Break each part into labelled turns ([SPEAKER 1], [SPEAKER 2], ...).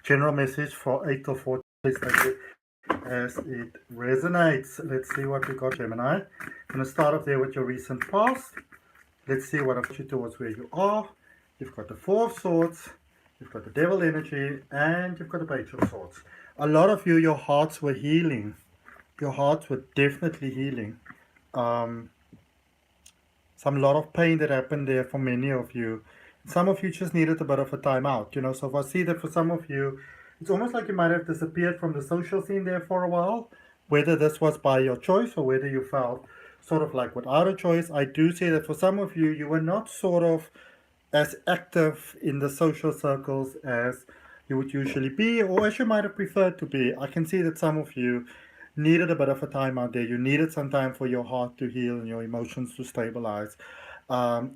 [SPEAKER 1] General message for 8 till 4. Please take it as it resonates. Let's see what we got, Gemini. I'm going to start off there with your recent past. Let's see what I've you towards where you are. You've got the Four of Swords, you've got the Devil energy, and you've got the Page of Swords. A lot of you, your hearts were healing. Your hearts were definitely healing. Some lot of pain that happened there for many of you. Some of you just needed a bit of a time out, you know. So if I see that for some of you, it's almost like you might have disappeared from the social scene there for a while, whether this was by your choice or whether you felt sort of like without a choice. I do say that for some of you, you were not sort of as active in the social circles as you would usually be, or as you might have preferred to be. I can see that some of you needed a bit of a time out there. You needed some time for your heart to heal and your emotions to stabilize.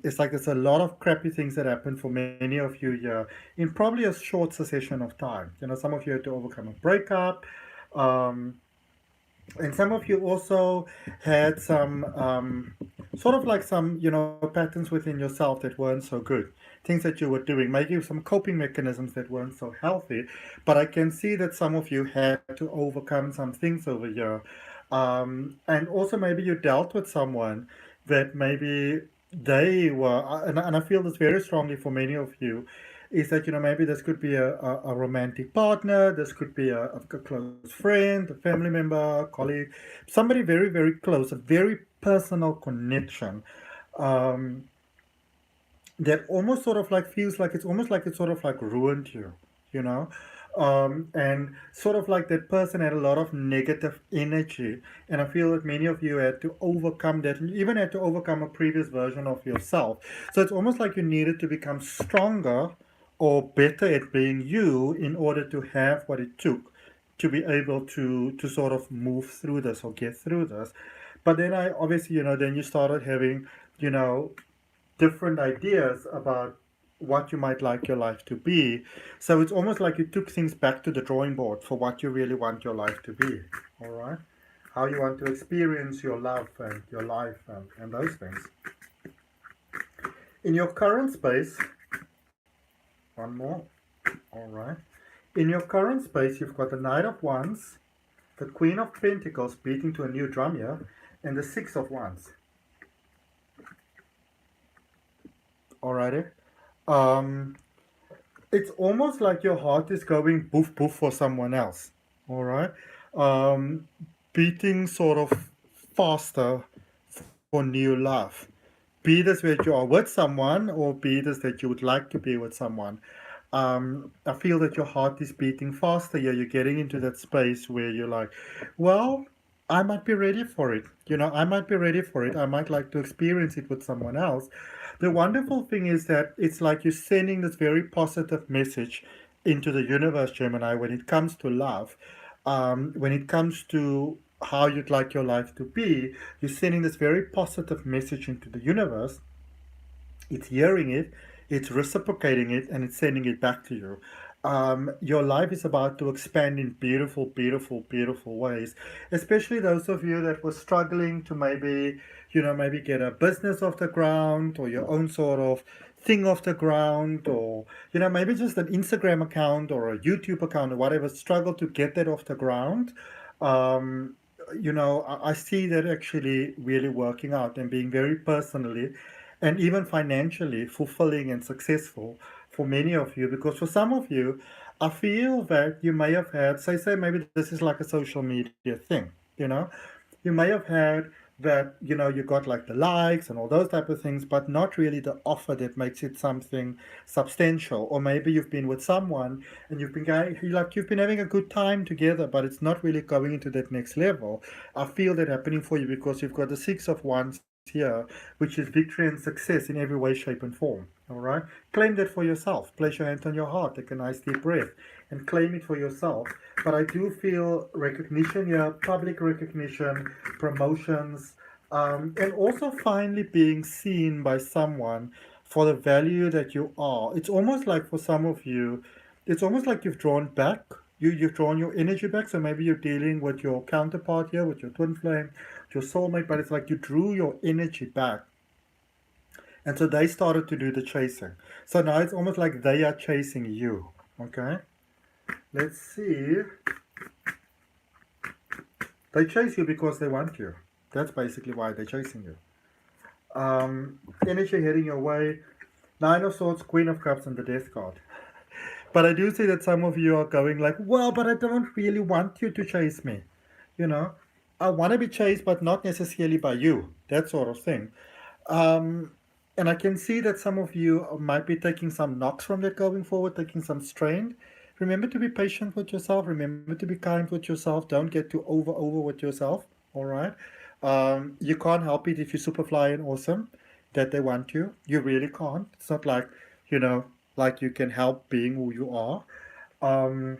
[SPEAKER 1] It's like there's a lot of crappy things that happen for many of you here in probably a short succession of time. You know, some of you had to overcome a breakup. And some of you also had some sort of like some, you know, patterns within yourself that weren't so good. Things that you were doing, maybe some coping mechanisms that weren't so healthy. But I can see that some of you had to overcome some things over here. And also maybe you dealt with someone that maybe they were, and I feel this very strongly for many of you, is that, you know, maybe this could be a romantic partner, this could be a close friend, a family member, colleague, somebody very, very close, a very personal connection, um, that almost sort of like feels like it's almost like it sort of like ruined you, you know? And sort of like that person had a lot of negative energy. And I feel that many of you had to overcome that, and even had to overcome a previous version of yourself. So it's almost like you needed to become stronger or better at being you in order to have what it took to be able to sort of move through this or get through this. But then I obviously, you know, then you started having, you know, different ideas about what you might like your life to be. So it's almost like you took things back to the drawing board for what you really want your life to be. All right? How you want to experience your love and your life and those things. In your current space, one more. All right. In your current space, you've got the Knight of Wands, the Queen of Pentacles beating to a new drum here, and the Six of Wands. Alrighty. Um, it's almost like your heart is going boof boof for someone else. All right. Um, beating sort of faster for new love. Be this that you are with someone, or be this that you would like to be with someone. I feel that your heart is beating faster. Yeah, you're getting into that space where you're like, well, I might be ready for it. You know, I might be ready for it. I might like to experience it with someone else. The wonderful thing is that it's like you're sending this very positive message into the universe, Gemini, when it comes to love, when it comes to how you'd like your life to be, you're sending this very positive message into the universe. It's hearing it, it's reciprocating it, and it's sending it back to you. Your life is about to expand in beautiful, beautiful, beautiful ways. Especially those of you that were struggling to maybe, you know, maybe get a business off the ground, or your own sort of thing off the ground, or, you know, maybe just an Instagram account or a YouTube account or whatever, struggle to get that off the ground. Um, you know, I see that actually really working out and being very personally and even financially fulfilling and successful for many of you. Because for some of you, I feel that you may have had, say maybe this is like a social media thing, you know, you may have had that, you know, you got like the likes and all those type of things, but not really the offer that makes it something substantial. Or maybe you've been with someone and you've been going, like you've been having a good time together, but it's not really going into that next level. I feel that happening for you because you've got the Six of Wands here, which is victory and success in every way, shape, and form. All right? Claim that for yourself. Place your hand on your heart, take a nice deep breath, and claim it for yourself. But I do feel recognition here, public recognition, promotions, and also finally being seen by someone for the value that you are. It's almost like for some of you, it's almost like you've drawn back. You've drawn your energy back. So maybe you're dealing with your counterpart here, with your twin flame, your soulmate, but it's like you drew your energy back. And so they started to do the chasing. So now it's almost like they are chasing you. Okay? Let's see. They chase you because they want you. That's basically why they're chasing you. Energy heading your way. Nine of Swords, Queen of Cups, and the Death card. But I do see that some of you are going like, well, but I don't really want you to chase me. You know, I want to be chased, but not necessarily by you. That sort of thing. Um, and I can see that some of you might be taking some knocks from that going forward, taking some strain. Remember to be patient with yourself. Remember to be kind with yourself. Don't get too over with yourself. All right. You can't help it if you're super fly and awesome that they want you. You really can't. It's not like, you know, like you can help being who you are. Um,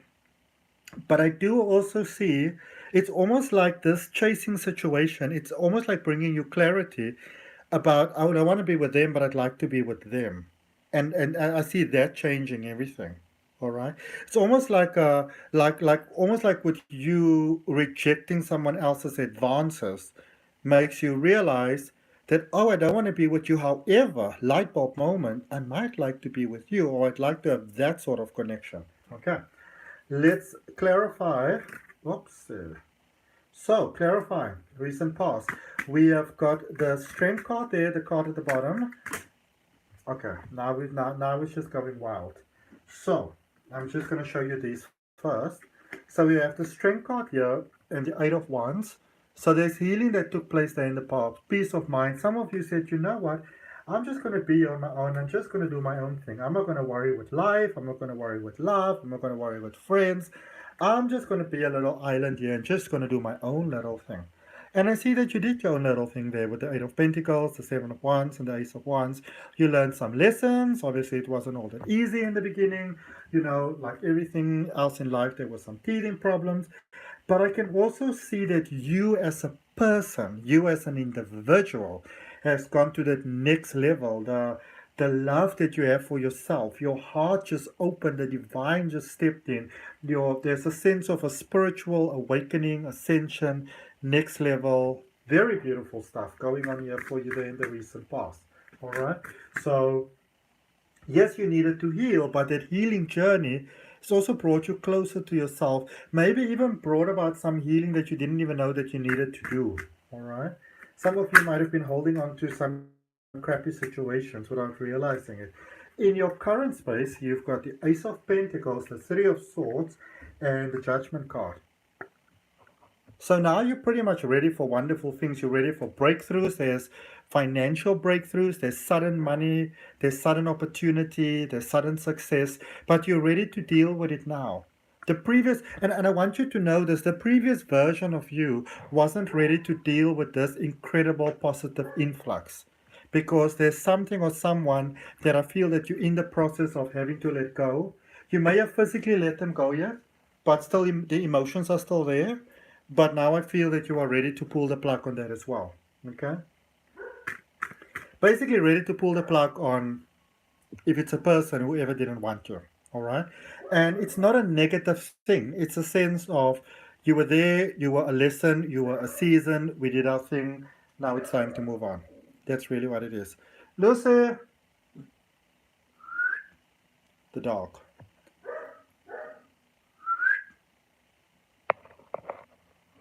[SPEAKER 1] but I do also see it's almost like this chasing situation. It's almost like bringing you clarity about I would I want to be with them, but I'd like to be with them, and I see that changing everything. All right, it's almost like almost like with you rejecting someone else's advances makes you realize that oh I don't want to be with you. However, light bulb moment, I might like to be with you, or I'd like to have that sort of connection. Okay, let's clarify. Oops. So, clarifying, recent past. We have got the strength card there, the card at the bottom. Okay, now it's just going wild. So, I'm just going to show you these first. So we have the strength card here and the Eight of Wands. So there's healing that took place there in the past, peace of mind. Some of you said, you know what, I'm just going to be on my own. I'm just going to do my own thing. I'm not going to worry with life. I'm not going to worry with love. I'm not going to worry with friends. I'm just going to be a little island here and just going to do my own little thing. And I see that you did your own little thing there with the Eight of Pentacles, the Seven of Wands, and the Ace of Wands. You learned some lessons. Obviously, it wasn't all that easy in the beginning. You know, like everything else in life, there were some teething problems. But I can also see that you as a person, you as an individual, has gone to that next level. The love that you have for yourself, your heart just opened, the divine just stepped in. There's a sense of a spiritual awakening, ascension, next level. Very beautiful stuff going on here for you there in the recent past. All right. So yes, you needed to heal, but that healing journey has also brought you closer to yourself. Maybe even brought about some healing that you didn't even know that you needed to do. All right. Some of you might have been holding on to some crappy situations without realizing it. In your current space, you've got the Ace of Pentacles, the Three of Swords, and the Judgment card. So now you're pretty much ready for wonderful things. You're ready for breakthroughs. There's financial breakthroughs. There's sudden money. There's sudden opportunity. There's sudden success. But you're ready to deal with it now. The previous, and I want you to know this, the previous version of you wasn't ready to deal with this incredible positive influx. Because there's something or someone that I feel that you're in the process of having to let go. You may have physically let them go yet, but still the emotions are still there. But now I feel that you are ready to pull the plug on that as well. Okay? Basically ready to pull the plug on if it's a person who ever didn't want you. All right? And it's not a negative thing. It's a sense of you were there, you were a lesson, you were a season, we did our thing, now it's time to move on. That's really what it is. Lucy, the dog.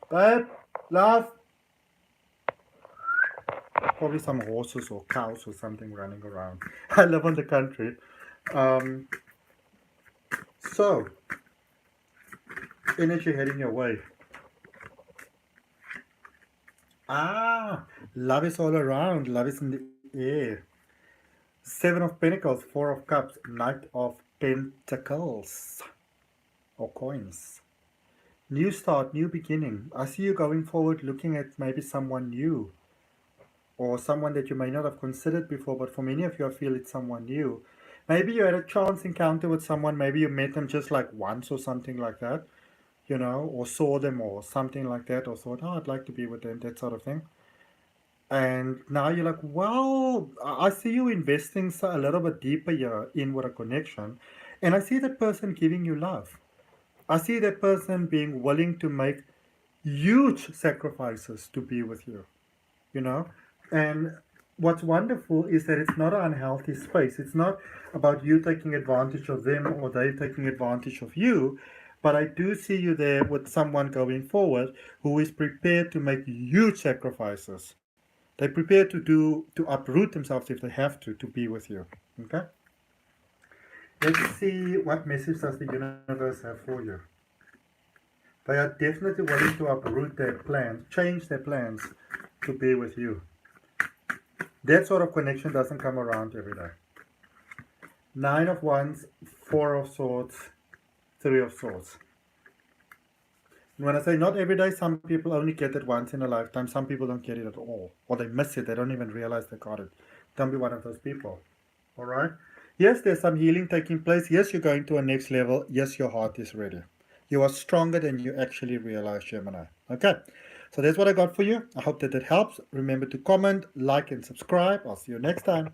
[SPEAKER 1] Babe, love. Probably some horses or cows or something running around. I live on the country. So, energy heading your way. Love is all around. Love is in the air. Seven of Pentacles, Four of Cups, Knight of Pentacles. Or coins. New start, new beginning. I see you going forward looking at maybe someone new. Or someone that you may not have considered before, but for many of you, I feel it's someone new. Maybe you had a chance encounter with someone, maybe you met them just like once or something like that, you know, or saw them or something like that, or thought, oh, I'd like to be with them, that sort of thing. And now you're like, well, I see you investing a little bit deeper here in with a connection. And I see that person giving you love. I see that person being willing to make huge sacrifices to be with you, you know? And what's wonderful is that it's not an unhealthy space. It's not about you taking advantage of them or they taking advantage of you, But I do see you there with someone going forward who is prepared to make huge sacrifices. They're prepared to uproot themselves if they have to be with you. Okay? Let's see what message does the universe have for you. They are definitely willing to uproot their plans, change their plans to be with you. That sort of connection doesn't come around every day. 9 of Wands, 4 of Swords, 3 of Swords. And when I say not every day, some people only get it once in a lifetime. Some people don't get it at all. Or they miss it. They don't even realize they got it. Don't be one of those people. All right? Yes, there's some healing taking place. Yes, you're going to a next level. Yes, your heart is ready. You are stronger than you actually realize, Gemini. Okay? So that's what I got for you. I hope that it helps. Remember to comment, like, and subscribe. I'll see you next time.